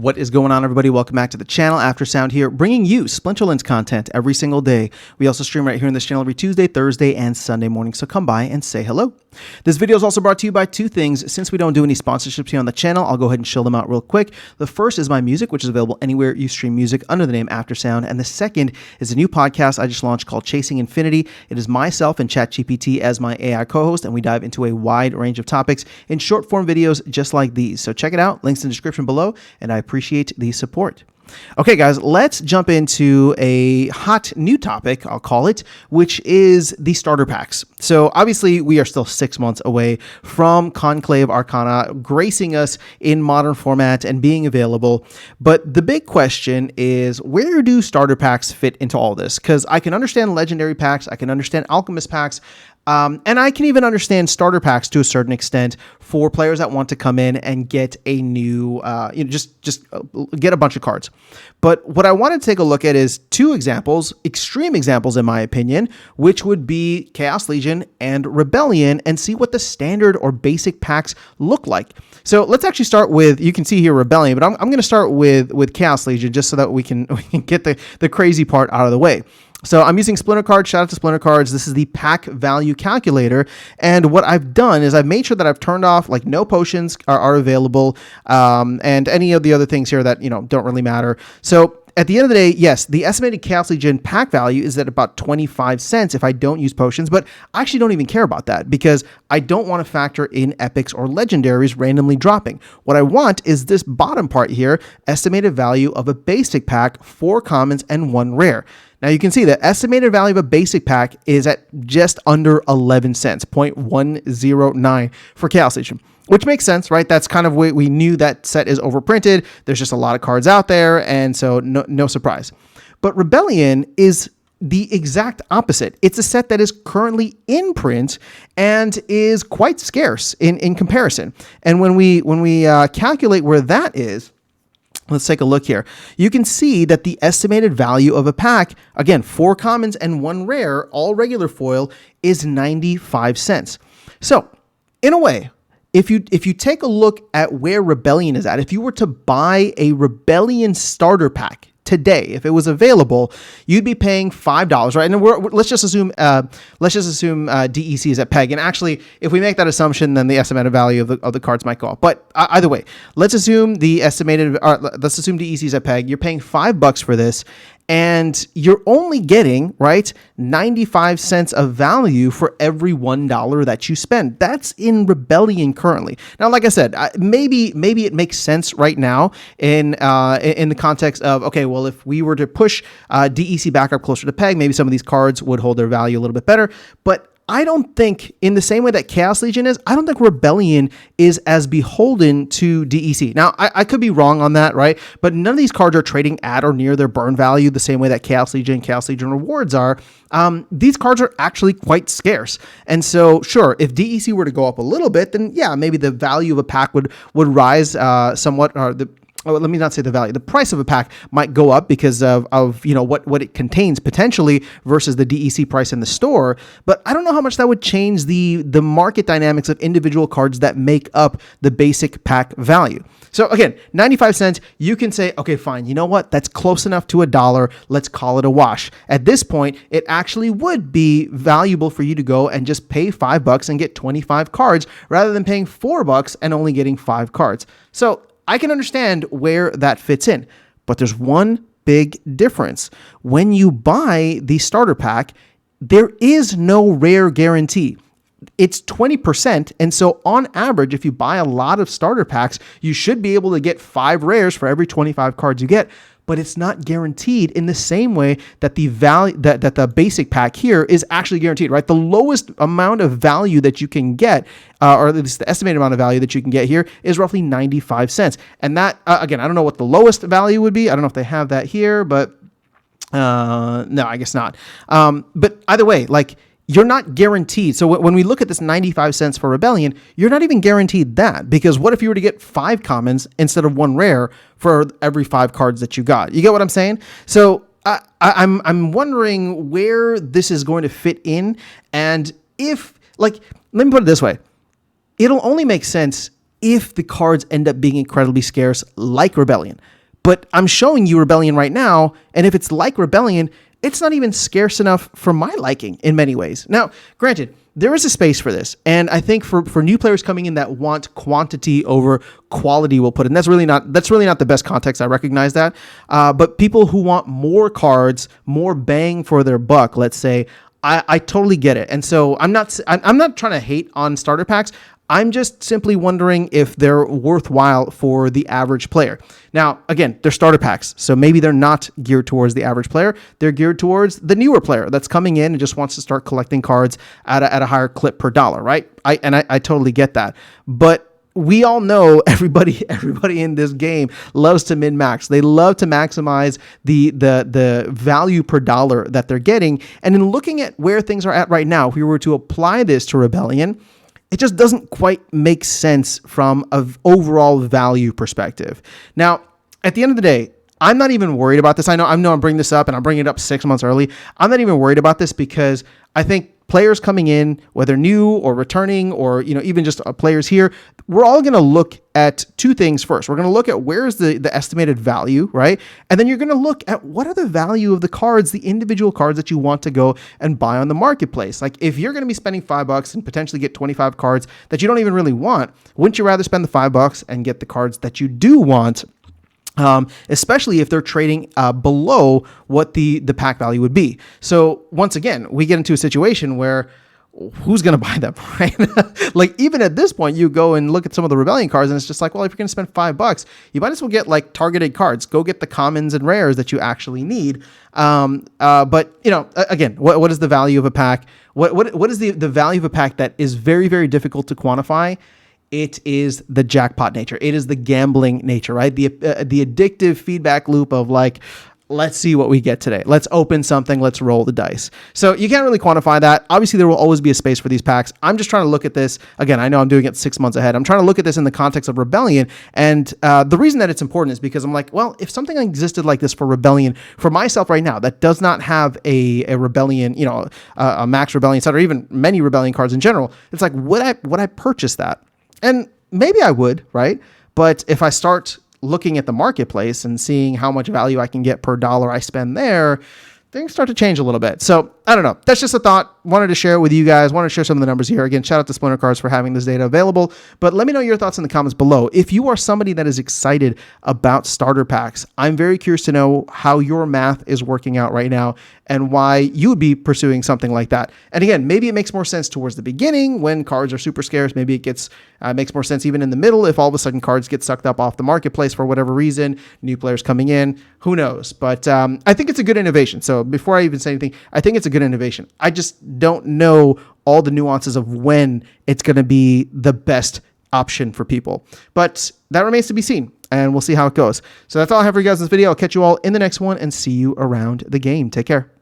What is going on, everybody? Welcome back to the channel. Aftersound here, bringing you Splinterlands content every single day. We also stream right here on this channel every Tuesday, Thursday, and Sunday morning, so come by and say hello. This video is also brought to you by two things. Since we don't do any sponsorships here on the channel, I'll go ahead and show them out real quick. The first is my music, which is available anywhere you stream music under the name Aftersound, and the second is a new podcast I just launched called Chasing Infinity. It is myself and ChatGPT as my AI co-host, and we dive into a wide range of topics in short-form videos just like these. So check it out. Links in the description below, and I appreciate the support. Okay, guys, let's jump into a hot new topic, I'll call it, which is the starter packs. So obviously, we are still 6 months away from Conclave Arcana gracing us in modern format and being available. But the big question is, where do starter packs fit into all this? Because I can understand legendary packs, I can understand alchemist packs, and I can even understand starter packs to a certain extent for players that want to come in and get a new, just get a bunch of cards. But what I want to take a look at is two examples, extreme examples in my opinion, which would be Chaos Legion and Rebellion, and see what the standard or basic packs look like. So let's actually start with, you can see here Rebellion, but I'm going to start with Chaos Legion just so that we can get the crazy part out of the way. So I'm using Splinter Cards. Shout out to Splinter Cards. This is the pack value calculator. And what I've done is I've made sure that I've turned off, like, no potions are available, and any of the other things here that, don't really matter. So at the end of the day, yes, the estimated Chaos Legion pack value is at about 25 cents if I don't use potions, but I actually don't even care about that because I don't want to factor in epics or legendaries randomly dropping. What I want is this bottom part here, estimated value of a basic pack, 4 commons and 1 rare. Now you can see the estimated value of a basic pack is at just under 11 cents, 0.109 for Chaos Legion, which makes sense, right? That's kind of what we knew. That set is overprinted. There's just a lot of cards out there, and so no surprise. But Rebellion is the exact opposite. It's a set that is currently in print and is quite scarce in comparison. And when we calculate where that is, let's take a look here. You can see that the estimated value of a pack, again, 4 commons and 1 rare, all regular foil, is 95 cents. So, in a way, if you take a look at where Rebellion is at, if you were to buy a Rebellion starter pack today, if it was available, you'd be paying $5, right? And let's just assume DEC is at peg. And actually, if we make that assumption, then the estimated value of the cards might go up. But either way, let's assume let's assume DEC is at peg. You're paying $5 for this, and you're only getting, right, 95 cents of value for every $1 that you spend. That's in Rebellion currently. Now, like I said, maybe it makes sense right now in the context of, okay, well, if we were to push DEC back up closer to peg, maybe some of these cards would hold their value a little bit better. But I don't think, in the same way that Chaos Legion is, I don't think Rebellion is as beholden to DEC. Now, I could be wrong on that, right? But none of these cards are trading at or near their burn value the same way that Chaos Legion rewards are. These cards are actually quite scarce. And so, sure, if DEC were to go up a little bit, then yeah, maybe the value of a pack would rise somewhat, or let me not say the value. The price of a pack might go up because of what it contains potentially versus the DEC price in the store. But I don't know how much that would change the market dynamics of individual cards that make up the basic pack value. So again, 95 cents, you can say, okay, fine. You know what? That's close enough to $1. Let's call it a wash. At this point, it actually would be valuable for you to go and just pay $5 and get 25 cards rather than paying $4 and only getting 5 cards. So I can understand where that fits in, but there's one big difference. When you buy the starter pack, there is no rare guarantee. It's 20%, and so on average, if you buy a lot of starter packs, you should be able to get 5 rares for every 25 cards you get. But it's not guaranteed in the same way that the value that the basic pack here is actually guaranteed, right? The lowest amount of value that you can get, or at least the estimated amount of value that you can get here, is roughly 95 cents. And that, again, I don't know what the lowest value would be. I don't know if they have that here, but no, I guess not. But either way, like, you're not guaranteed. So when we look at this 95 cents for Rebellion, you're not even guaranteed that, because what if you were to get 5 commons instead of 1 rare for every 5 cards that you got? You get what I'm saying? So I'm wondering where this is going to fit in, and if, like, let me put it this way. It'll only make sense if the cards end up being incredibly scarce like Rebellion. But I'm showing you Rebellion right now, and if it's like Rebellion, it's not even scarce enough for my liking in many ways. Now, granted, there is a space for this, and I think for new players coming in that want quantity over quality, we'll put it. And that's really not the best context. I recognize that, but people who want more cards, more bang for their buck, let's say, I totally get it. And so I'm not trying to hate on starter packs. I'm just simply wondering if they're worthwhile for the average player. Now, again, they're starter packs, so maybe they're not geared towards the average player. They're geared towards the newer player that's coming in and just wants to start collecting cards at a higher clip per dollar, right? I totally get that. But we all know everybody in this game loves to min-max. They love to maximize the value per dollar that they're getting. And in looking at where things are at right now, if we were to apply this to Rebellion, it just doesn't quite make sense from an overall value perspective. Now, at the end of the day, I'm not even worried about this. I know I'm bringing this up and I'm bringing it up 6 months early. I'm not even worried about this because I think players coming in, whether new or returning or, even just players here, we're all going to look at two things first. We're going to look at where's the estimated value, right? And then you're going to look at what are the value of the cards, the individual cards that you want to go and buy on the marketplace. Like if you're going to be spending $5 and potentially get 25 cards that you don't even really want, wouldn't you rather spend the $5 and get the cards that you do want? Especially if they're trading below what the pack value would be. So once again, we get into a situation where who's going to buy them, right? Like even at this point, you go and look at some of the Rebellion cards and it's just like, well, if you're going to spend $5, you might as well get like targeted cards. Go get the commons and rares that you actually need. But again, what is the value of a pack? What is the value of a pack that is very, very difficult to quantify? It is the jackpot nature. It is the gambling nature, right? The addictive feedback loop of like, let's see what we get today. Let's open something. Let's roll the dice. So you can't really quantify that. Obviously, there will always be a space for these packs. I'm just trying to look at this. Again, I know I'm doing it 6 months ahead. I'm trying to look at this in the context of Rebellion. And the reason that it's important is because I'm like, well, if something existed like this for Rebellion, for myself right now, that does not have a Rebellion, a max Rebellion set or even many Rebellion cards in general, it's like, would I purchase that? And maybe I would, right? But if I start looking at the marketplace and seeing how much value I can get per dollar I spend there, things start to change a little bit. So I don't know. That's just a thought. Wanted to share it with you guys. Wanted to share some of the numbers here. Again, shout out to Splinter Cards for having this data available. But let me know your thoughts in the comments below. If you are somebody that is excited about starter packs, I'm very curious to know how your math is working out right now and why you would be pursuing something like that. And again, maybe it makes more sense towards the beginning when cards are super scarce. Maybe it makes more sense even in the middle if all of a sudden cards get sucked up off the marketplace for whatever reason, new players coming in, who knows? But I think it's a good innovation. So before I even say anything, I think it's a good innovation. I just don't know all the nuances of when it's going to be the best option for people. But that remains to be seen, and we'll see how it goes. So that's all I have for you guys in this video. I'll catch you all in the next one and see you around the game. Take care.